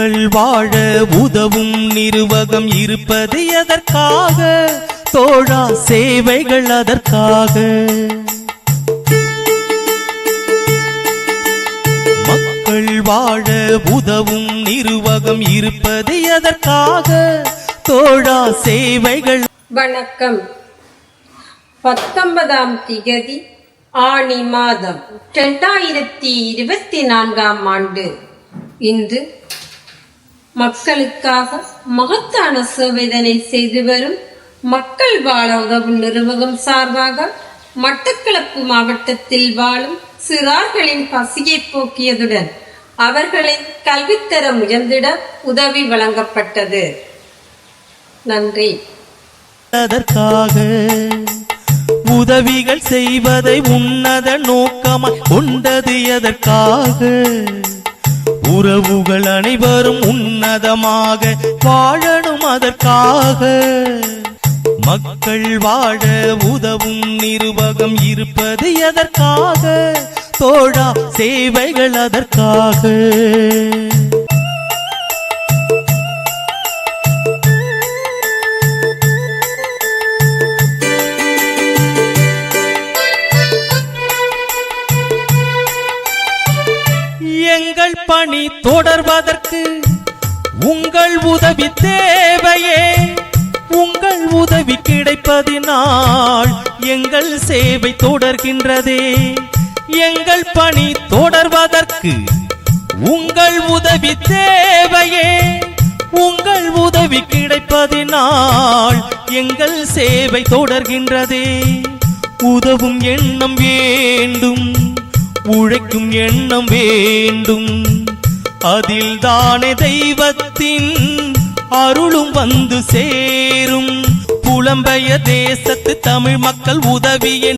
மக்கள் வாழ உதவும் நிர்வாகம் இருப்பது எதற்காக? தோழா, சேவைகள் அதற்காக. மக்கள் வாழ உதவும் நிர்வாகம் இருப்பது எதற்காக? தோழா, சேவைகள். வணக்கம். 19ஆம் திகதி ஆனி மாதம் 2024ஆம் ஆண்டு. இன்று மக்களுக்காக மகத்தான சேவைதனை செய்து வரும் மக்கள் வாழ உதவும் நிறுவனம் சார்பாக மட்டக்களப்பு மாவட்டத்தில் வாழும் சிறார்களின் பசியை போக்கியதுடன் அவர்களின் கல்வித்தரம் உயர்ந்திட உதவி வழங்கப்பட்டது. நன்றி. அதற்காக உதவிகள் செய்வதை உன்னத நோக்கமாய் கொண்டது எதற்காக? உறவுகள் அனைவரும் உன்னதமாக வாழணும் அதற்காக. மக்கள் வாழ உதவும் நிர்வாகம் இருப்பது எதற்காக? தோழா, சேவைகள் அதற்காக. எங்கள் பணி தொடர்வதற்கு உங்கள் உதவி தேவையே. உங்கள் உதவி கிடைப்பதினால் எங்கள் சேவை தொடர்கின்றதே. எங்கள் பணி தொடர்வதற்கு உங்கள் உதவி தேவையே. உங்கள் உதவி கிடைப்பதினால் எங்கள் சேவை தொடர்கின்றதே. உதவும் எண்ணம் வேண்டும், உழைக்கும் எண்ணம் வேண்டும். அதில் தானே தெய்வத்தின் அருளும் வந்து சேரும். புலம்பெயர் தேசத்து தமிழ் மக்கள் உதவி